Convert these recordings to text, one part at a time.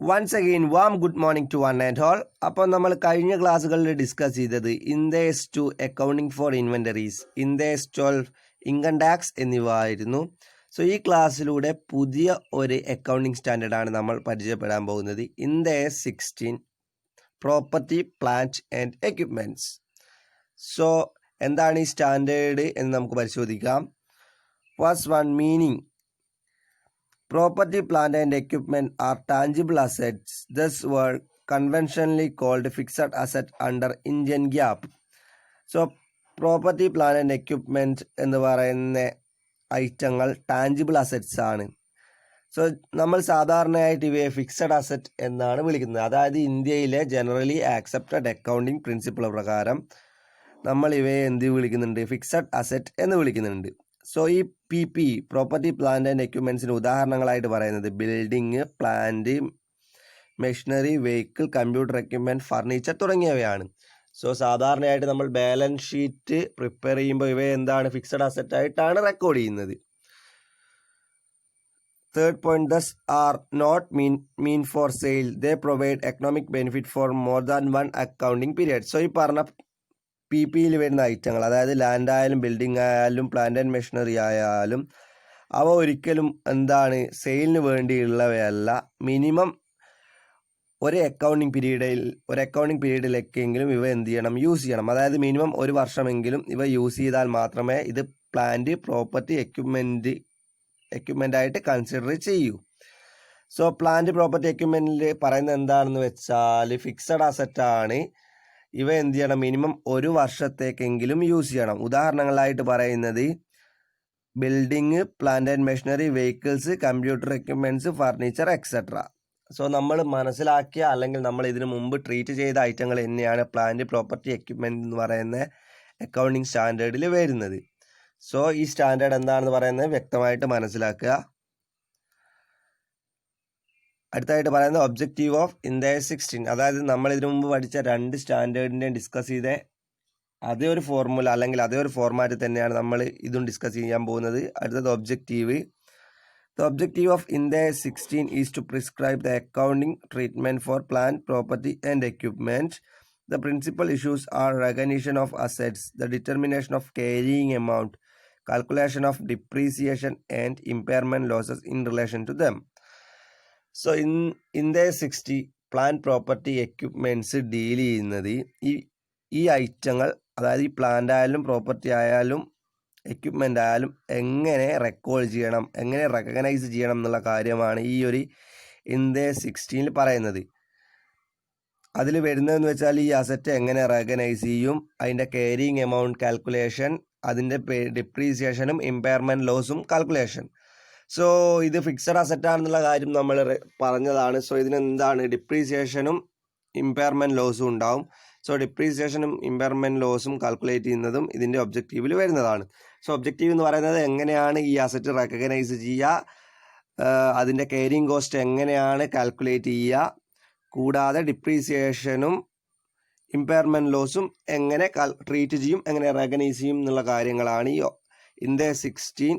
Once again warm good morning to one and all. അപ്പോൾ നമ്മൾ കഴിഞ്ഞ ക്ലാസ്സുകളിൽ ഡിസ്കസ് ചെയ്തത് Ind AS two accounting for inventories, Ind AS 12, income tax എന്നിവ ആയിരുന്നു. സോ ഈ ക്ലാസ്സിലൂടെ പുതിയ ഒരു അക്കൗണ്ടിങ് സ്റ്റാൻഡേർഡാണ് നമ്മൾ പരിചയപ്പെടാൻ പോകുന്നത്. ഇൻഡേസ് 16, property, plant and equipments. So എന്താണ് ഈ സ്റ്റാൻഡേർഡ് എന്ന് നമുക്ക് പരിശോധിക്കാം. First one, meaning. Property, plant and equipment are tangible assets, thus were conventionally called fixed asset under Indian GAAP. So, property, plant and equipment എന്ന് പറയുന്ന ഐറ്റങ്ങൾ ടാഞ്ചിബിൾ അസറ്റ്സ് ആണ്. So നമ്മൾ സാധാരണയായിട്ട് ഇവയെ ഫിക്സഡ് അസറ്റ് എന്നാണ് വിളിക്കുന്നത്. അതായത് ഇന്ത്യയിലെ ജനറലി ആക്സെപ്റ്റഡ് അക്കൗണ്ടിങ് പ്രിൻസിപ്പിൾ പ്രകാരം നമ്മൾ ഇവയെ എന്ത് വിളിക്കുന്നുണ്ട്? ഫിക്സഡ് അസറ്റ് എന്ന് വിളിക്കുന്നുണ്ട്. സോ ഈ PP, പ്രോപ്പർട്ടി, പ്ലാന്റ് ആൻഡ് എക്യുപ്മെൻറ്റ്സിന് ഉദാഹരണങ്ങളായിട്ട് പറയുന്നത് building, plant, machinery, vehicle, computer equipment, furniture തുടങ്ങിയവയാണ്. സോ സാധാരണയായിട്ട് നമ്മൾ ബാലൻസ് ഷീറ്റ് പ്രിപ്പയർ ചെയ്യുമ്പോൾ ഇവയെ എന്താണ്? ഫിക്സഡ് അസറ്റ് ആയിട്ടാണ് റെക്കോർഡ് ചെയ്യുന്നത്. Third point, these are not meant for sale, they provide economic benefit for more than one accounting period. So ഈ പറഞ്ഞ PP വരുന്ന ഐറ്റങ്ങൾ, അതായത് ലാൻഡ് ആയാലും ബിൽഡിംഗ് ആയാലും പ്ലാന്റ് ആൻഡ് മെഷീനറി ആയാലും അവ ഒരിക്കലും എന്താണ്? സെയിലിന് വേണ്ടിയുള്ളവയല്ല. മിനിമം ഒരു അക്കൗണ്ടിങ് പീരീഡിലേക്കെങ്കിലും ഇവ എന്ത് ചെയ്യണം? യൂസ് ചെയ്യണം. അതായത് മിനിമം ഒരു വർഷമെങ്കിലും ഇവ യൂസ് ചെയ്താൽ മാത്രമേ ഇത് പ്ലാന്റ്, പ്രോപ്പർട്ടി, എക്യുപ്മെൻ്റ് ആയിട്ട് കൺസിഡർ ചെയ്യൂ. സോ പ്ലാന്റ്, പ്രോപ്പർട്ടി, എക്യുപ്മെൻറ്റിൽ പറയുന്നത് എന്താണെന്ന് വെച്ചാൽ ഫിക്സഡ് അസറ്റാണ്. ഇവ എന്ത് ചെയ്യണം? മിനിമം ഒരു വർഷത്തേക്കെങ്കിലും യൂസ് ചെയ്യണം. ഉദാഹരണങ്ങളായിട്ട് പറയുന്നത് building, plant and machinery, vehicles, computer equipments, furniture etcetera. So നമ്മൾ മനസ്സിലാക്കിയ അല്ലെങ്കിൽ നമ്മൾ ഇതിനു മുമ്പ് ട്രീറ്റ് ചെയ്ത ഐറ്റങ്ങൾ തന്നെയാണ് പ്ലാന്റ്, പ്രോപ്പർട്ടി, എക്യുപ്മെൻറ്റ് എന്ന് പറയുന്ന അക്കൗണ്ടിങ് സ്റ്റാൻഡേർഡിൽ വരുന്നത്. സോ ഈ സ്റ്റാൻഡേർഡ് എന്താണെന്ന് പറയുന്നത് വ്യക്തമായിട്ട് മനസ്സിലാക്കുക. അടുത്തായിട്ട് പറയുന്നത് ഒബ്ജക്റ്റീവ് ഓഫ് ഇൻഡേസ് 16. അതായത് നമ്മൾ ഇതിനു മുമ്പ് പഠിച്ച രണ്ട് സ്റ്റാൻഡേർഡിൻ്റെയും ഡിസ്കസ് ചെയ്ത അതേ ഒരു ഫോർമുല അല്ലെങ്കിൽ അതേ ഒരു ഫോർമാറ്റ് തന്നെയാണ് നമ്മൾ ഇതും ഡിസ്കസ് ചെയ്യാൻ പോകുന്നത്. അടുത്തത് objective. The objective of Ind AS 16 is to prescribe the accounting treatment for plant, property and equipment. The principal issues are recognition of assets, the determination of carrying amount, calculation of depreciation and impairment losses in relation to them. So ഇൻഡേസ് 60 plant, property, equipments deal ചെയ്യുന്നത് ഈ ഐറ്റങ്ങൾ, അതായത് ഈ plant ആയാലും property ആയാലും equipment ആയാലും എങ്ങനെ record ചെയ്യണം, എങ്ങനെ റെക്കഗ്നൈസ് ചെയ്യണം എന്നുള്ള കാര്യമാണ് ഈ ഒരു ഇൻഡേസ് 16 പറയുന്നത്. അതിൽ വരുന്നതെന്ന് വെച്ചാൽ ഈ അസറ്റ് എങ്ങനെ റെക്കഗ്നൈസ് ചെയ്യും, അതിൻ്റെ ക്യാരിയിങ് എമൗണ്ട് കാൽക്കുലേഷൻ, അതിൻ്റെ ഡിപ്രീസിയേഷനും ഇമ്പയർമെൻറ്റ് ലോസും കാൽക്കുലേഷൻ. സോ ഇത് ഫിക്സഡ് അസറ്റ് ആണെന്നുള്ള കാര്യം നമ്മൾ പറഞ്ഞതാണ്. സോ ഇതിനെന്താണ്? ഡിപ്രീസിയേഷനും ഇമ്പയർമെൻറ്റ് ലോസും ഉണ്ടാവും. സോ ഡിപ്രീസിയേഷനും ഇമ്പയർമെൻറ്റ് ലോസും കാൽക്കുലേറ്റ് ചെയ്യുന്നതും ഇതിൻ്റെ ഒബ്ജക്റ്റീവിൽ വരുന്നതാണ്. സോ ഒബ്ജക്റ്റീവ് എന്ന് പറയുന്നത് എങ്ങനെയാണ് ഈ അസറ്റ് റെക്കഗ്നൈസ് ചെയ്യുക, അതിൻ്റെ ക്യാരിയിങ് കോസ്റ്റ് എങ്ങനെയാണ് കാൽക്കുലേറ്റ് ചെയ്യുക, കൂടാതെ ഡിപ്രീസിയേഷനും ഇമ്പയർമെൻറ്റ് ലോസും എങ്ങനെ ട്രീറ്റ് ചെയ്യും, എങ്ങനെ റെക്കഗ്നൈസ് ചെയ്യും എന്നുള്ള കാര്യങ്ങളാണ് ഈ ഇൻഡേസ് 16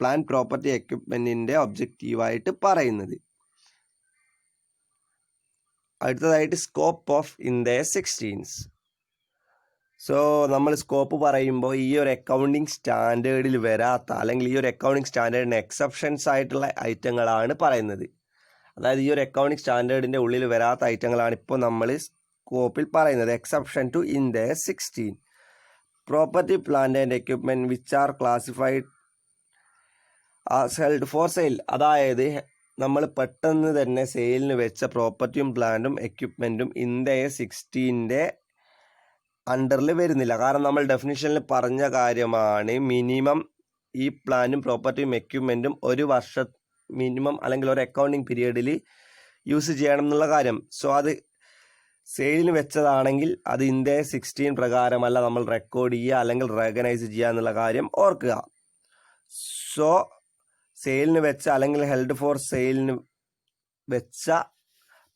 പ്ലാന്റ്, പ്രോപ്പർട്ടി, എക്യുപ്മെൻറ്റിൻ്റെ ഒബ്ജക്റ്റീവായിട്ട് പറയുന്നത്. അടുത്തതായിട്ട് സ്കോപ്പ് ഓഫ് ഇൻഡേസ് 16. സോ നമ്മൾ സ്കോപ്പ് പറയുമ്പോൾ ഈ ഒരു അക്കൗണ്ടിങ് സ്റ്റാൻഡേർഡിൽ വരാത്ത അല്ലെങ്കിൽ ഈ ഒരു അക്കൗണ്ടിങ് സ്റ്റാൻഡേർഡിന് എക്സെപ്ഷൻസ് ആയിട്ടുള്ള ഐറ്റങ്ങളാണ് പറയുന്നത്. അതായത് ഈ ഒരു അക്കൗണ്ടിങ് സ്റ്റാൻഡേർഡിൻ്റെ ഉള്ളിൽ വരാത്ത ഐറ്റങ്ങളാണ് ഇപ്പോൾ നമ്മൾ സ്കോപ്പിൽ പറയുന്നത്. Exception to Ind AS 16, property, plant and equipment which are classified as held for sale. അതായത് നമ്മൾ പെട്ടെന്ന് തന്നെ സെയിലിന് വെച്ച പ്രോപ്പർട്ടിയും പ്ലാന്റും എക്യുപ്മെൻറ്റും ഇൻഡേസ് 16 അണ്ടറിൽ വരുന്നില്ല. കാരണം നമ്മൾ ഡെഫിനിഷനിൽ പറഞ്ഞ കാര്യമാണ് മിനിമം ഈ പ്ലാന്റും പ്രോപ്പർട്ടിയും എക്യുപ്മെൻറ്റും ഒരു വർഷം മിനിമം അല്ലെങ്കിൽ ഒരു അക്കൗണ്ടിങ് പീരീഡിൽ യൂസ് ചെയ്യണം എന്നുള്ള കാര്യം. സോ അത് സെയിലിന് വെച്ചതാണെങ്കിൽ അത് ഇൻഡേസ് 16 പ്രകാരമല്ല നമ്മൾ റെക്കോർഡ് ചെയ്യുക അല്ലെങ്കിൽ റെക്കഗ്നൈസ് ചെയ്യുക എന്നുള്ള കാര്യം ഓർക്കുക. സോ സെയിലിന് വെച്ച അല്ലെങ്കിൽ ഹെൽഡ് ഫോർ സെയിലിന് വെച്ച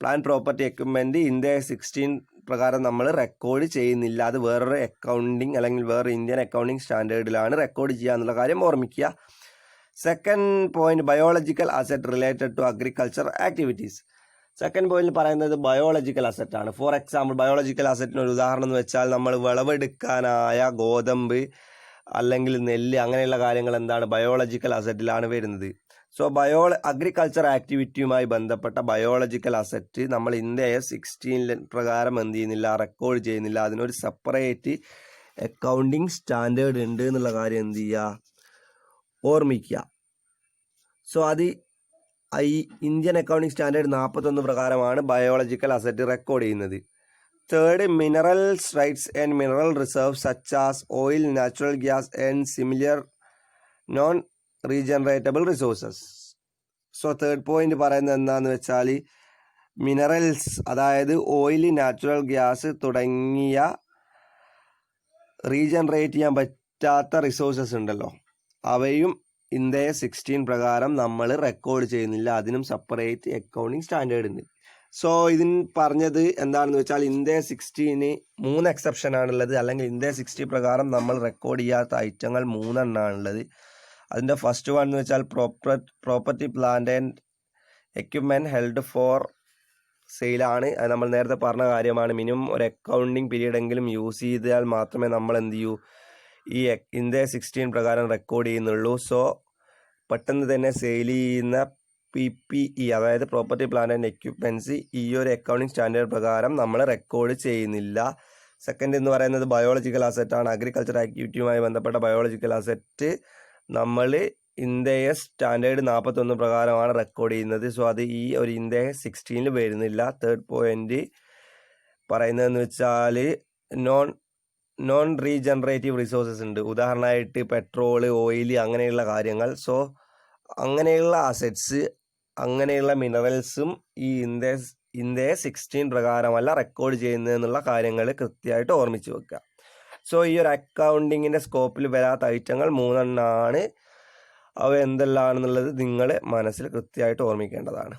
പ്ലാന്റ്, പ്രോപ്പർട്ടി, എക്യുപ്മെൻറ്റ് ഇൻഡേസ് 16 പ്രകാരം നമ്മൾ റെക്കോർഡ് ചെയ്യുന്നില്ല. അത് വേറൊരു അക്കൗണ്ടിങ് അല്ലെങ്കിൽ വേറൊരു ഇന്ത്യൻ അക്കൗണ്ടിങ് സ്റ്റാൻഡേർഡിലാണ് റെക്കോർഡ് ചെയ്യുക എന്നുള്ള കാര്യം ഓർമ്മിക്കുക. Second point, biological asset related to agriculture activities. Second പോയിന്റിൽ പറയുന്നത് ബയോളജിക്കൽ അസറ്റാണ്. ഫോർ എക്സാമ്പിൾ, ബയോളജിക്കൽ അസറ്റിന് ഒരു ഉദാഹരണം എന്ന് വെച്ചാൽ നമ്മൾ വിളവെടുക്കാനായ ഗോതമ്പ് അല്ലെങ്കിൽ നെല്ല് അങ്ങനെയുള്ള കാര്യങ്ങൾ എന്താണ് ബയോളജിക്കൽ അസറ്റിലാണ് വരുന്നത്. സോ അഗ്രികൾച്ചർ ആക്ടിവിറ്റിയുമായി ബന്ധപ്പെട്ട ബയോളജിക്കൽ അസറ്റ് നമ്മൾ ഇന്ത്യ 16 പ്രകാരം എന്ത് ചെയ്യുന്നില്ല, റെക്കോർഡ് ചെയ്യുന്നില്ല. അതിനൊരു സെപ്പറേറ്റ് അക്കൗണ്ടിങ് സ്റ്റാൻഡേർഡ് ഉണ്ട് എന്നുള്ള കാര്യം എന്ത് ചെയ്യുക, ഓർമ്മിക്കുക. സോ അത് ഇന്ത്യൻ അക്കൗണ്ടിങ് സ്റ്റാൻഡേർഡ് 41 പ്രകാരമാണ് ബയോളജിക്കൽ അസറ്റ് റെക്കോർഡ് ചെയ്യുന്നത്. Third, minerals rights and mineral reserve such as oil, natural gas and similar non regeneratable resources. So third point പറയുന്നത് എന്താണെന്ന് വെച്ചാൽ മിനറൽസ്, അതായത് ഓയിൽ, നാച്ചുറൽ ഗ്യാസ് തുടങ്ങിയ റീജനറേറ്റ് ചെയ്യാൻ പറ്റാത്ത റിസോഴ്സസ് ഉണ്ടല്ലോ, അവയും ഇന്ത്യ 16 പ്രകാരം നമ്മൾ റെക്കോർഡ് ചെയ്യുന്നില്ല. അതിനും സെപ്പറേറ്റ് അക്കൗണ്ടിങ് സ്റ്റാൻഡേർഡ് ഉണ്ട്. സോ ഇതിന് പറഞ്ഞത് എന്താണെന്ന് വെച്ചാൽ ഇന്ത്യ 16 3 എക്സെപ്ഷൻ ആണുള്ളത്, അല്ലെങ്കിൽ ഇന്ത്യ 60 പ്രകാരം നമ്മൾ റെക്കോർഡ് ചെയ്യാത്ത ഐറ്റങ്ങൾ 3 എണ്ണമാണുള്ളത്. അതിൻ്റെ ഫസ്റ്റ് വൺ എന്ന് വെച്ചാൽ property, plant and equipment held for സെയിലാണ്. അത് നമ്മൾ നേരത്തെ പറഞ്ഞ കാര്യമാണ്. മിനിമം ഒരു അക്കൗണ്ടിങ് പീരീഡ് എങ്കിലും യൂസ് ചെയ്താൽ മാത്രമേ നമ്മൾ എന്ത് ചെയ്യൂ, ഈ ഇന്ത്യ 16 പ്രകാരം റെക്കോർഡ് ചെയ്യുന്നുള്ളൂ. സോ പെട്ടെന്ന് തന്നെ സെയിൽ ചെയ്യുന്ന PPE, അതായത് പ്രോപ്പർട്ടി, പ്ലാന്റ് ആൻഡ് എക്യുപ്മെൻറ്റ്സ്, ഈ ഒരു അക്കൗണ്ടിങ് സ്റ്റാൻഡേർഡ് പ്രകാരം നമ്മൾ റെക്കോർഡ് ചെയ്യുന്നില്ല. സെക്കൻഡ് എന്ന് പറയുന്നത് ബയോളജിക്കൽ അസറ്റാണ്. അഗ്രികൾച്ചർ ആക്ടിവിറ്റിയുമായി ബന്ധപ്പെട്ട ബയോളജിക്കൽ അസറ്റ് നമ്മൾ ഇന്ത്യ സ്റ്റാൻഡേർഡ് 41 പ്രകാരമാണ് റെക്കോർഡ് ചെയ്യുന്നത്. സോ അത് ഈ ഒരു ഇന്ത്യ 16 വരുന്നില്ല. തേർഡ് പോയിന്റ് പറയുന്നതെന്ന് വെച്ചാൽ നോൺ റീജനറേറ്റീവ് റിസോഴ്സസ് ഉണ്ട്. ഉദാഹരണമായിട്ട് പെട്രോള്, ഓയിൽ അങ്ങനെയുള്ള കാര്യങ്ങൾ. സോ അങ്ങനെയുള്ള അസറ്റ്സ്, അങ്ങനെയുള്ള മിനറൽസും ഈ ഇന്ത്യ 16 പ്രകാരമല്ല റെക്കോർഡ് ചെയ്യുന്നതെന്നുള്ള കാര്യങ്ങൾ കൃത്യമായിട്ട് ഓർമ്മിച്ച് വെക്കുക. സോ ഈ ഒരു അക്കൗണ്ടിങ്ങിൻ്റെ സ്കോപ്പിൽ വരാത്ത ഐറ്റങ്ങൾ 3 എണ്ണമാണ്. അവ എന്തെല്ലാണെന്നുള്ളത് നിങ്ങൾ മനസ്സിൽ കൃത്യമായിട്ട് ഓർമ്മിക്കേണ്ടതാണ്.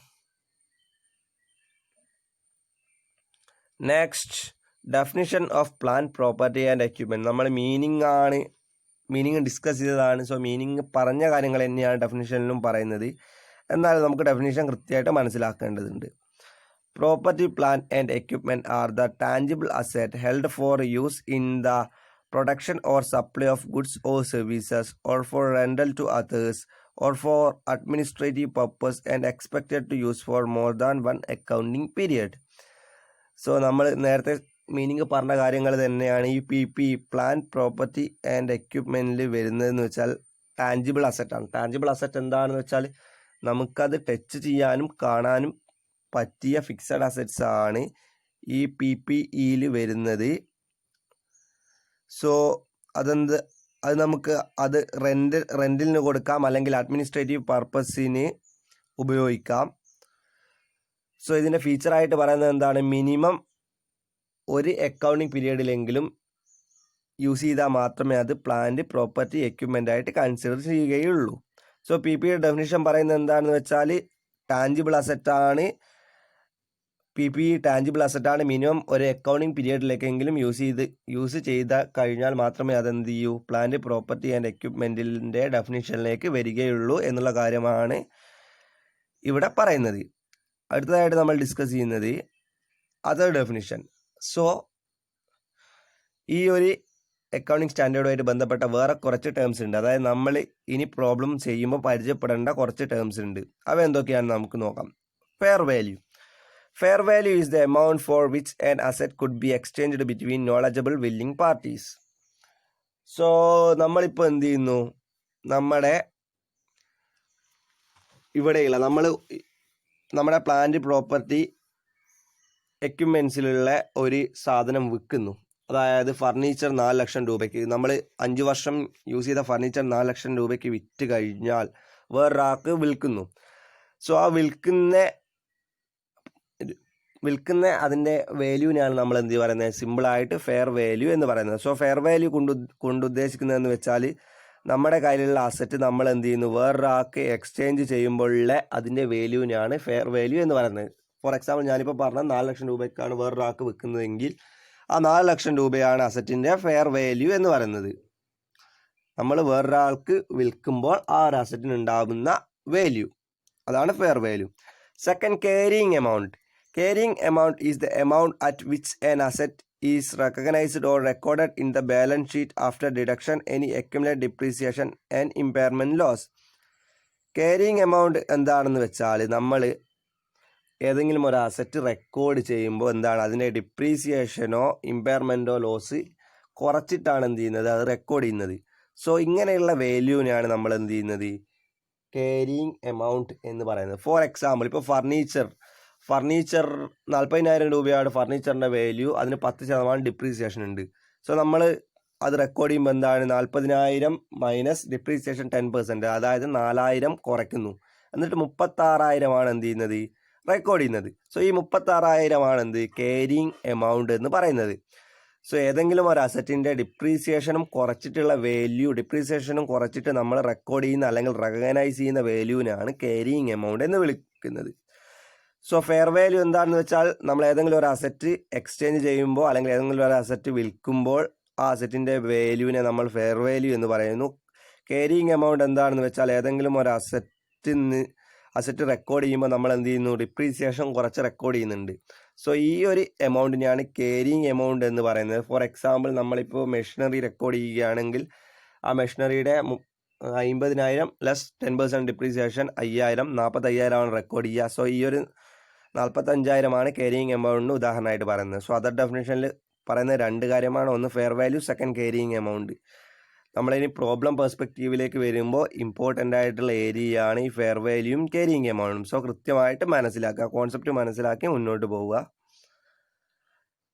Next, definition of plant, property and equipment. നമ്മൾ മീനിങ് ഡിസ്കസ് ചെയ്തതാണ്. സോ മീനിങ് പറഞ്ഞ കാര്യങ്ങൾ തന്നെയാണ് ഡെഫിനിഷനിലും പറയുന്നത്. എന്നാൽ നമുക്ക് ഡെഫിനിഷൻ കൃത്യമായിട്ട് മനസ്സിലാക്കേണ്ടതുണ്ട്. Property, plant and equipment are the tangible asset held for use in the production or supply of goods or services, or for rental to others, or for administrative purpose and expected to use for more than one accounting period. So നമ്മൾ നേരത്തെ meaning പറഞ്ഞ കാര്യങ്ങൾ തന്നെയാണ് ഈ PPE, plant, property and എക്യുപ്മെൻറ്റിൽ വരുന്നതെന്ന് വെച്ചാൽ tangible അസറ്റാണ്. Tangible asset എന്താണെന്ന് വെച്ചാൽ നമുക്കത് ടച്ച് ചെയ്യാനും കാണാനും പറ്റിയ ഫിക്സഡ് അസറ്റ്സ് ആണ് ഈ PPEയിൽ വരുന്നത്. സോ അത് നമുക്ക് അത് റെൻറ്റിന് കൊടുക്കാം, അല്ലെങ്കിൽ അഡ്മിനിസ്ട്രേറ്റീവ് പർപ്പസിന് ഉപയോഗിക്കാം. സോ ഇതിൻ്റെ ഫീച്ചറായിട്ട് പറയുന്നത് എന്താണ്, മിനിമം ഒരു അക്കൗണ്ടിങ് പീരീഡിലെങ്കിലും യൂസ് ചെയ്താൽ മാത്രമേ അത് പ്ലാന്റ്, പ്രോപ്പർട്ടി, എക്യുപ്മെൻ്റ് ആയിട്ട് കൺസിഡർ ചെയ്യുകയുള്ളൂ. സോ PPE ഡെഫിനിഷൻ പറയുന്നത് എന്താണെന്ന് വെച്ചാൽ ടാഞ്ചിബിൾ അസറ്റാണ്. PPE ടാഞ്ചിബിൾ അസറ്റാണ്. മിനിമം ഒരു അക്കൗണ്ടിങ് പീരീഡിലേക്കെങ്കിലും യൂസ് ചെയ്ത് കഴിഞ്ഞാൽ മാത്രമേ അതെന്ത് ചെയ്യൂ, പ്ലാന്റ്, പ്രോപ്പർട്ടി ആൻഡ് എക്യുപ്മെൻറ്റിൻ്റെ ഡെഫിനിഷനിലേക്ക് വരികയുള്ളൂ എന്നുള്ള കാര്യമാണ് ഇവിടെ പറയുന്നത്. അടുത്തതായിട്ട് നമ്മൾ ഡിസ്കസ് ചെയ്യുന്നത് അതർ ഡെഫിനിഷൻ. സോ ഈ ഒരു അക്കൗണ്ടിങ് സ്റ്റാൻഡേർഡുമായിട്ട് ബന്ധപ്പെട്ട വേറെ കുറച്ച് ടേംസ് ഉണ്ട്. അതായത് നമ്മൾ ഇനി പ്രോബ്ലം ചെയ്യുമ്പോൾ പരിചയപ്പെടേണ്ട കുറച്ച് ടേംസ് ഉണ്ട്. അവ എന്തൊക്കെയാണെന്ന് നമുക്ക് നോക്കാം. Fair value. Fair value is the amount for which an asset could be exchanged between knowledgeable willing parties. So നമ്മളിപ്പോൾ എന്ത് ചെയ്യുന്നു, നമ്മുടെ പ്ലാന്റ്, പ്രോപ്പർട്ടി, എക്യുപ്മെൻസിലുള്ള ഒരു സാധനം വിൽക്കുന്നു. അതായത് ഫർണിച്ചർ 4 ലക്ഷം രൂപയ്ക്ക്, നമ്മൾ 5 വർഷം യൂസ് ചെയ്ത ഫർണിച്ചർ 4 ലക്ഷം രൂപയ്ക്ക് വിറ്റ് കഴിഞ്ഞാൽ വേറൊരാൾക്ക് വിൽക്കുന്നു. സോ ആ വിൽക്കുന്ന അതിൻ്റെ വാല്യൂവിനാണ് നമ്മൾ എന്ത് പറയുന്നത്, സിമ്പിളായിട്ട് ഫെയർ വാല്യൂ എന്ന് പറയുന്നത്. സോ ഫെയർ വാല്യൂ കൊണ്ട് ഉദ്ദേശിക്കുന്നതെന്ന് വെച്ചാൽ നമ്മുടെ കയ്യിലുള്ള അസറ്റ് നമ്മൾ എന്ത് ചെയ്യുന്നു, വേറൊരാൾക്ക് എക്സ്ചേഞ്ച് ചെയ്യുമ്പോഴുള്ള അതിൻ്റെ വാല്യൂവിനാണ് ഫെയർ വാല്യൂ എന്ന് പറയുന്നത്. ഫോർ എക്സാമ്പിൾ ഞാനിപ്പോൾ പറഞ്ഞ 4 ലക്ഷം രൂപയ്ക്കാണ് വേറൊരാൾക്ക് വിൽക്കുന്നതെങ്കിൽ ആ 4 ലക്ഷം രൂപയാണ് അസറ്റിൻ്റെ ഫെയർ വാല്യൂ എന്ന് പറയുന്നത്. നമ്മൾ വേറൊരാൾക്ക് വിൽക്കുമ്പോൾ ആ ഒരു അസറ്റിന് ഉണ്ടാകുന്ന വാല്യൂ, അതാണ് fair value. Second, carrying amount. Carrying amount is the amount at which an asset is recognized or recorded in the balance sheet after deduction any accumulated depreciation and impairment loss. Carrying amount എന്താണെന്ന് വെച്ചാൽ നമ്മൾ ഏതെങ്കിലും ഒരു asset record ചെയ്യുമ്പോൾ എന്താണ് അതിൻ്റെ ഡിപ്രീസിയേഷനോ ഇമ്പയർമെൻറ്റോ loss കുറച്ചിട്ടാണ് എന്ത് ചെയ്യുന്നത് അത് റെക്കോർഡ് ചെയ്യുന്നത്. സോ ഇങ്ങനെയുള്ള വാല്യൂവിനെയാണ് നമ്മൾ എന്ത് ചെയ്യുന്നത് ക്യാരിയിങ് എമൗണ്ട് എന്ന് പറയുന്നത്. ഫോർ എക്സാമ്പിൾ ഇപ്പോൾ ഫർണിച്ചർ 40,000 രൂപയാണ് ഫർണിച്ചറിൻ്റെ വാല്യൂ, അതിന് 10% ഡിപ്രീസിയേഷൻ ഉണ്ട്. സോ നമ്മൾ അത് റെക്കോർഡ് ചെയ്യുമ്പോൾ എന്താണ് 40,000 മൈനസ് ഡിപ്രീസിയേഷൻ 10%, അതായത് 4,000 കുറയ്ക്കുന്നു. എന്നിട്ട് 36,000 എന്ത് ചെയ്യുന്നത് റെക്കോർഡ് ചെയ്യുന്നത്. സോ ഈ 36,000 എന്ത് ക്യാരിയിങ് എമൗണ്ട് എന്ന് പറയുന്നത്. സോ ഏതെങ്കിലും ഒരു അസറ്റിൻ്റെ ഡിപ്രീസിയേഷനും കുറച്ചിട്ടുള്ള വാല്യൂ, ഡിപ്രീസിയേഷനും കുറച്ചിട്ട് നമ്മൾ റെക്കോർഡ് ചെയ്യുന്ന അല്ലെങ്കിൽ റെക്കഗ്നൈസ് ചെയ്യുന്ന വാല്യൂവിനാണ് ക്യാരിയിങ് എമൗണ്ട് എന്ന് വിളിക്കുന്നത്. സോ ഫെയർ വാല്യൂ എന്താണെന്ന് വെച്ചാൽ നമ്മൾ ഏതെങ്കിലും ഒരു അസറ്റ് എക്സ്ചേഞ്ച് ചെയ്യുമ്പോൾ അല്ലെങ്കിൽ ഏതെങ്കിലും ഒരു അസറ്റ് വിൽക്കുമ്പോൾ ആ അസറ്റിൻ്റെ വാല്യൂവിനെ നമ്മൾ ഫെയർ വാല്യൂ എന്ന് പറയുന്നു. ക്യാരിയിങ് എമൗണ്ട് എന്താണെന്ന് വെച്ചാൽ ഏതെങ്കിലും ഒരു അസറ്റ് റെക്കോർഡ് ചെയ്യുമ്പോൾ നമ്മൾ എന്ത് ചെയ്യുന്നു ഡിപ്രീസിയേഷൻ കുറച്ച് റെക്കോർഡ് ചെയ്യുന്നുണ്ട്. സോ ഈ ഒരു എമൗണ്ടിനെയാണ് ക്യാരിയിങ് എമൗണ്ട് എന്ന് പറയുന്നത്. ഫോർ എക്സാമ്പിൾ നമ്മളിപ്പോൾ മെഷീനറി റെക്കോർഡ് ചെയ്യുകയാണെങ്കിൽ ആ മെഷീനറിയുടെ 50,000 ലെസ് 10% ഡിപ്രീസിയേഷൻ 5,000, 45,000 റെക്കോർഡ് ചെയ്യുക. സോ ഈ ഒരു 45,000 ക്യാരിയിങ് എമൗണ്ടിന് ഉദാഹരണമായിട്ട് പറയുന്നത്. സോ അതർ ഡെഫിനേഷനിൽ പറയുന്ന രണ്ട് കാര്യമാണ്, ഒന്ന് fair value, second carrying amount. നമ്മളിനി പ്രോബ്ലം പെർസ്പെക്റ്റീവിലേക്ക് വരുമ്പോൾ ഇമ്പോർട്ടൻ്റ് ആയിട്ടുള്ള ഏരിയയാണ് ഈ ഫെയർ വാല്യൂയും ക്യാരിയിങ് എമൗണ്ടും. സോ കൃത്യമായിട്ട് മനസ്സിലാക്കുക, കോൺസെപ്റ്റ് മനസ്സിലാക്കി മുന്നോട്ട് പോവുക.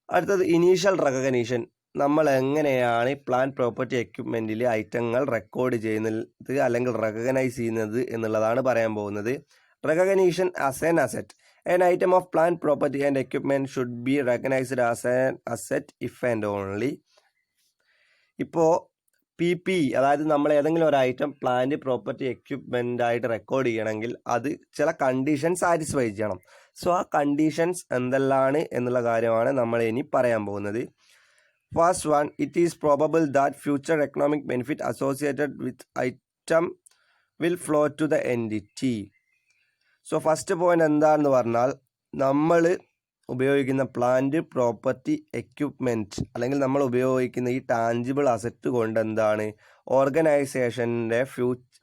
അടുത്തത് ഇനീഷ്യൽ റെക്കഗ്നീഷൻ. നമ്മൾ എങ്ങനെയാണ് പ്ലാന്റ് പ്രോപ്പർട്ടി എക്യുപ്മെൻറ്റിൽ ഐറ്റങ്ങൾ റെക്കോർഡ് ചെയ്യുന്നത് അല്ലെങ്കിൽ റെക്കഗ്നൈസ് ചെയ്യുന്നത് എന്നുള്ളതാണ് പറയാൻ പോകുന്നത്. Recognition as an asset. An item of plant property and equipment should be recognized as an asset if and only. ഇപ്പോൾ PP, അതായത് നമ്മൾ ഏതെങ്കിലും ഒരു ഐറ്റം പ്ലാന്റ് പ്രോപ്പർട്ടി എക്യുപ്മെൻ്റ് ആയിട്ട് റെക്കോർഡ് ചെയ്യണമെങ്കിൽ അത് ചില കണ്ടീഷൻസ് സാറ്റിസ്ഫൈ ചെയ്യണം. സോ ആ കണ്ടീഷൻസ് എന്തെല്ലാണ് എന്നുള്ള കാര്യമാണ് നമ്മൾ ഇനി പറയാൻ പോകുന്നത്. First one, it is probable that future economic benefit associated with item will flow to the entity. So first point എന്താണെന്ന് പറഞ്ഞാൽ നമ്മൾ ഉപയോഗിക്കുന്ന പ്ലാന്റ് പ്രോപ്പർട്ടി എക്യുപ്മെൻറ്റ് അല്ലെങ്കിൽ നമ്മൾ ഉപയോഗിക്കുന്ന ഈ ടാഞ്ചിബിൾ അസറ്റ് കൊണ്ട് എന്താണ്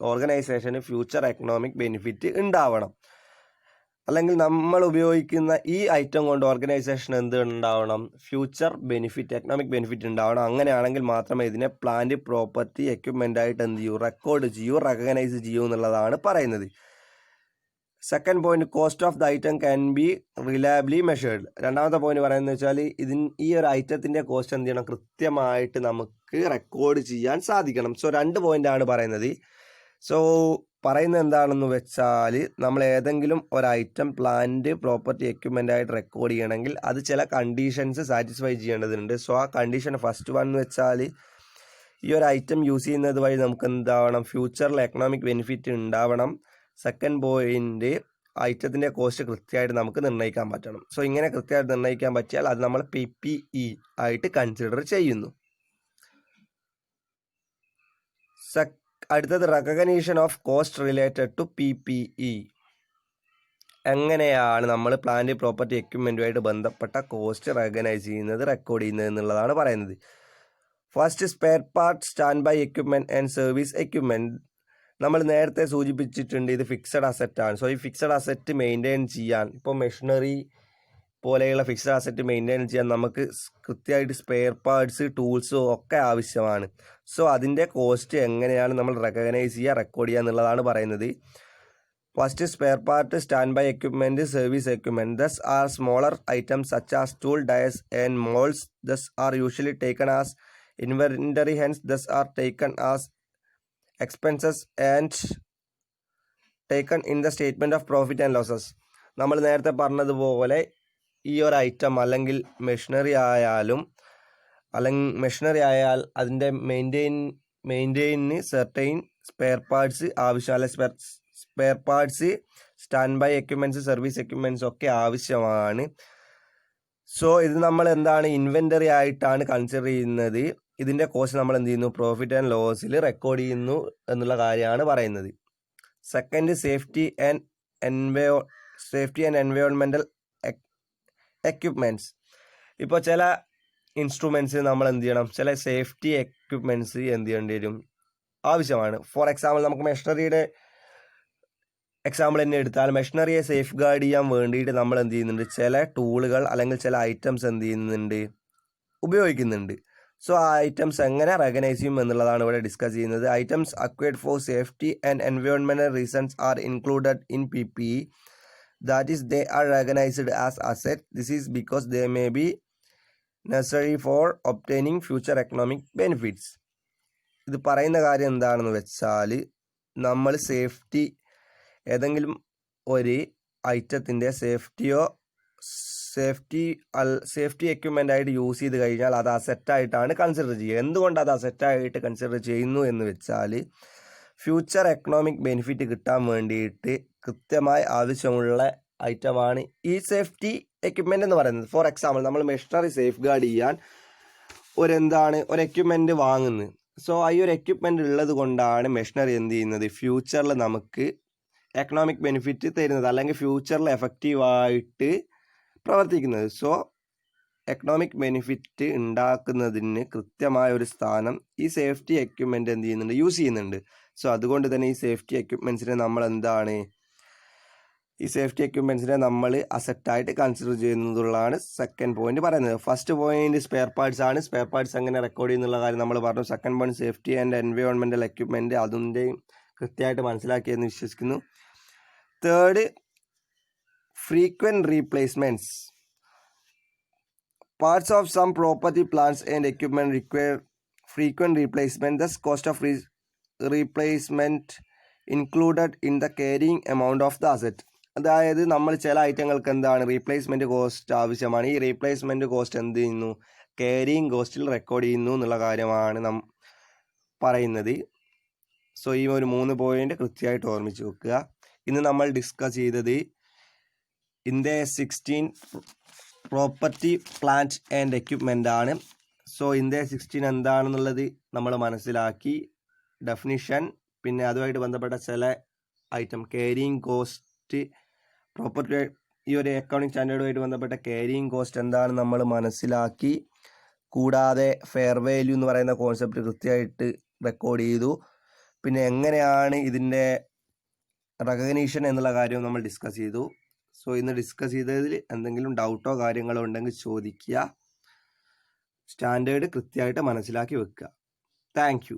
ഓർഗനൈസേഷന് ഫ്യൂച്ചർ എക്കണോമിക് ബെനിഫിറ്റ് ഉണ്ടാവണം. അല്ലെങ്കിൽ നമ്മൾ ഉപയോഗിക്കുന്ന ഈ ഐറ്റം കൊണ്ട് ഓർഗനൈസേഷൻ എന്ത് ഉണ്ടാവണം ഫ്യൂച്ചർ ബെനിഫിറ്റ്, എക്കണോമിക് ബെനിഫിറ്റ് ഉണ്ടാവണം. അങ്ങനെയാണെങ്കിൽ മാത്രമേ ഇതിനെ പ്ലാന്റ് പ്രോപ്പർട്ടി എക്യുപ്മെൻ്റ് ആയിട്ട് എന്ത് ചെയ്യൂ റെക്കോർഡ് ചെയ്യൂ, റെക്കഗ്നൈസ് ചെയ്യൂ എന്നുള്ളതാണ് പറയുന്നത്. Second point, cost of the item can be reliably measured. രണ്ടാമത്തെ പോയിന്റ് പറയുന്നത് വെച്ചാൽ ഈ ഒരു ഐറ്റത്തിൻ്റെ കോസ്റ്റ് എന്ത് ചെയ്യണം കൃത്യമായിട്ട് നമുക്ക് റെക്കോർഡ് ചെയ്യാൻ സാധിക്കണം. സോ 2 പോയിന്റാണ് പറയുന്നത്. സോ പറയുന്നത് എന്താണെന്ന് വെച്ചാൽ നമ്മൾ ഏതെങ്കിലും ഒരു ഐറ്റം പ്ലാന്റ് പ്രോപ്പർട്ടി എക്യുപ്മെൻ്റ് ആയിട്ട് റെക്കോർഡ് ചെയ്യണമെങ്കിൽ അത് ചില കണ്ടീഷൻസ് സാറ്റിസ്ഫൈ ചെയ്യേണ്ടതുണ്ട്. സോ ആ കണ്ടീഷൻ ഫസ്റ്റ് വൺ എന്ന് വെച്ചാൽ ഈ ഒരു ഐറ്റം യൂസ് ചെയ്യുന്നത് വഴി നമുക്ക് എന്താവണം ഫ്യൂച്ചറിൽ എക്കണോമിക് ബെനിഫിറ്റ് ഉണ്ടാവണം. സെക്കൻഡ് പോയിന്റ്, ഐറ്റത്തിൻ്റെ കോസ്റ്റ് കൃത്യമായിട്ട് നമുക്ക് നിർണ്ണയിക്കാൻ പറ്റണം. സോ ഇങ്ങനെ കൃത്യമായിട്ട് നിർണ്ണയിക്കാൻ പറ്റിയാൽ അത് നമ്മൾ PPE ആയിട്ട് കൺസിഡർ ചെയ്യുന്നു. അടുത്തത് recognition of cost related to PPE. എങ്ങനെയാണ് നമ്മൾ പ്ലാന്റ് പ്രോപ്പർട്ടി എക്യുപ്മെൻറ്റുമായിട്ട് ബന്ധപ്പെട്ട കോസ്റ്റ് റെക്കഗ്നൈസ് ചെയ്യുന്നത്, റെക്കോർഡ് ചെയ്യുന്നത് എന്നുള്ളതാണ് പറയുന്നത്. First, spare part, stand by equipment and service equipment. നമ്മൾ നേരത്തെ സൂചിപ്പിച്ചിട്ടുണ്ട് ഇത് ഫിക്സഡ് അസറ്റാണ്. സോ ഈ ഫിക്സഡ് അസറ്റ് മെയിൻറ്റെയിൻ ചെയ്യാൻ, ഇപ്പോൾ മെഷീനറി പോലെയുള്ള ഫിക്സഡ് അസറ്റ് മെയിൻറ്റെയിൻ ചെയ്യാൻ നമുക്ക് കൃത്യമായിട്ട് സ്പെയർ പാർട്സ്, ടൂൾസ് ഒക്കെ ആവശ്യമാണ്. സോ അതിൻ്റെ കോസ്റ്റ് എങ്ങനെയാണ് നമ്മൾ റെക്കഗ്നൈസ് ചെയ്യുക, റെക്കോർഡ് ചെയ്യുക എന്നുള്ളതാണ് പറയുന്നത്. First, spare part, stand by equipment, service equipment. These are smaller items such as tool, dies and moulds. These are usually taken as inventory, hence these are taken as expenses and taken in the statement of profit and losses. നമ്മൾ നേരത്തെ പറഞ്ഞതുപോലെ ഈ ഒരു item അല്ലെങ്കിൽ machinery ആയാൽ അതിൻ്റെ മെയിൻറ്റെയിനിന് certain spare parts ആവശ്യം, അല്ലെ spare parts, stand by equipments, service equipments ഒക്കെ ആവശ്യമാണ്. സോ ഇത് നമ്മൾ എന്താണ് ഇൻവെൻ്ററി ആയിട്ടാണ് കൺസിഡർ ചെയ്യുന്നത്. ഇതിൻ്റെ കോസ്റ്റ് നമ്മൾ എന്ത് ചെയ്യുന്നു പ്രോഫിറ്റ് ആൻഡ് ലോസിൽ റെക്കോർഡ് ചെയ്യുന്നു എന്നുള്ള കാര്യമാണ് പറയുന്നത്. Second, safety and environmental equipments. ഇപ്പോൾ ചില ഇൻസ്ട്രുമെൻറ്റ്സ് നമ്മൾ എന്ത് ചെയ്യണം, ചില സേഫ്റ്റി എക്യുപ്മെൻറ്റ്സ് എന്ത് ചെയ്യേണ്ടി വരും, ആവശ്യമാണ്. ഫോർ എക്സാമ്പിൾ നമുക്ക് മെഷീനറിയുടെ എക്സാമ്പിൾ തന്നെ എടുത്താൽ മെഷീനറിയെ സേഫ് ഗാർഡ് ചെയ്യാൻ വേണ്ടിയിട്ട് നമ്മൾ എന്ത് ചെയ്യുന്നുണ്ട്, ചില ടൂളുകൾ അല്ലെങ്കിൽ ചില ഐറ്റംസ് എന്ത് ചെയ്യുന്നുണ്ട്, ഉപയോഗിക്കുന്നുണ്ട്. സോ ആ ഐറ്റംസ് എങ്ങനെ റെക്കഗ്നൈസ് ചെയ്യും എന്നുള്ളതാണ് ഇവിടെ ഡിസ്കസ് ചെയ്യുന്നത്. Items acquired for safety and environmental reasons are included in PPE. That is, they are recognized as asset. This is because they may be necessary for obtaining future economic benefits. ഇത് പറയുന്ന കാര്യം എന്താണെന്ന് വെച്ചാൽ, നമ്മൾ ഏതെങ്കിലും ഒരു ഐറ്റത്തിൻ്റെ safety equipment ആയിട്ട് use ചെയ്ത് കഴിഞ്ഞാൽ അത് അസെറ്റായിട്ടാണ് കൺസിഡർ ചെയ്യുക. എന്തുകൊണ്ട് അത് അസെറ്റായിട്ട് കൺസിഡർ ചെയ്യുന്നു എന്ന് വെച്ചാൽ, ഫ്യൂച്ചർ എക്കണോമിക് ബെനിഫിറ്റ് കിട്ടാൻ വേണ്ടിയിട്ട് കൃത്യമായി ആവശ്യമുള്ള ഐറ്റമാണ് ഈ സേഫ്റ്റി എക്യുപ്മെൻ്റ് എന്ന് പറയുന്നത്. ഫോർ എക്സാമ്പിൾ നമ്മൾ മെഷീനറി സേഫ് ഗാർഡ് ചെയ്യാൻ ഒരു എക്യുപ്മെൻറ്റ് വാങ്ങുന്നത്. സോ ഈ ഒരു എക്യുപ്മെൻ്റ് ഉള്ളത് കൊണ്ടാണ് മെഷീനറി എന്ത് ചെയ്യുന്നത്, ഫ്യൂച്ചറിൽ നമുക്ക് എക്കണോമിക് ബെനിഫിറ്റ് തരുന്നത്, അല്ലെങ്കിൽ ഫ്യൂച്ചറിൽ എഫക്റ്റീവായിട്ട് പ്രവർത്തിക്കുന്നത്. സോ എക്കണോമിക് ബെനിഫിറ്റ് ഉണ്ടാക്കുന്നതിന് കൃത്യമായ ഒരു സ്ഥാനം ഈ സേഫ്റ്റി എക്യുപ്മെൻ്റ് എന്ത് ചെയ്യുന്നുണ്ട്, യൂസ് ചെയ്യുന്നുണ്ട്. സോ അതുകൊണ്ട് തന്നെ ഈ സേഫ്റ്റി എക്യുപ്മെൻറ്റ്സിനെ നമ്മൾ അസെറ്റായിട്ട് കൺസിഡർ ചെയ്യുന്നതുള്ളതാണ് സെക്കൻഡ് പോയിന്റ് പറയുന്നത്. ഫസ്റ്റ് പോയിന്റ് സ്പെയർ പാർട്സ് ആണ്. സ്പെയർ പാർട്സ് എങ്ങനെ റെക്കോർഡ് ചെയ്യുന്നുള്ള കാര്യം നമ്മൾ പറഞ്ഞു. Second point safety and environmental equipment, അതിൻ്റെയും കൃത്യമായിട്ട് മനസ്സിലാക്കിയെന്ന് വിശ്വസിക്കുന്നു. Third, frequent replacements. Parts of some property, plants and equipment require frequent replacement. Thus, cost of replacement included in the carrying amount of the asset. അതായത് നമ്മൾ ചില ഐറ്റങ്ങൾക്ക് എന്താണ് replacement cost ആവശ്യമാണ്. ഈ replacement cost എന്ത് ചെയ്യുന്നു, ക്യാരിയിങ് കോസ്റ്റിൽ റെക്കോർഡ് ചെയ്യുന്നു എന്നുള്ള കാര്യമാണ് നാം പറയുന്നത്. സോ ഈ ഒരു 3 പോയിന്റ് കൃത്യമായിട്ട് ഓർമ്മിച്ച് വെക്കുക. ഇന്ന് നമ്മൾ ഡിസ്കസ് ചെയ്തത് IND-AS 16 property, plant and equipment ആണ്. സോ IND-AS 16 എന്താണെന്നുള്ളത് നമ്മൾ മനസ്സിലാക്കി. ഡെഫിനിഷൻ, പിന്നെ അതുമായിട്ട് ബന്ധപ്പെട്ട ചില ഐറ്റം, ക്യാരിയിങ് കോസ്റ്റ്, പ്രോപ്പർട്ടി, ഈ ഒരു അക്കൗണ്ടിങ് സ്റ്റാൻഡേർഡുമായിട്ട് ബന്ധപ്പെട്ട ക്യാരിയിങ് കോസ്റ്റ് എന്താണെന്ന് നമ്മൾ മനസ്സിലാക്കി. കൂടാതെ ഫെയർ വാല്യൂ എന്ന് പറയുന്ന കോൺസെപ്റ്റ് കൃത്യമായിട്ട് റെക്കോർഡ് ചെയ്തു. പിന്നെ എങ്ങനെയാണ് ഇതിൻ്റെ റെക്കഗ്നീഷൻ എന്നുള്ള കാര്യവും നമ്മൾ ഡിസ്കസ് ചെയ്തു. സോ ഇന്ന് ഡിസ്കസ് ചെയ്തതിൽ എന്തെങ്കിലും ഡൗട്ടോ കാര്യങ്ങളോ ഉണ്ടെങ്കിൽ ചോദിക്കുക. സ്റ്റാൻഡേർഡ് കൃത്യമായിട്ട് മനസ്സിലാക്കി വെക്കുക. Thank you.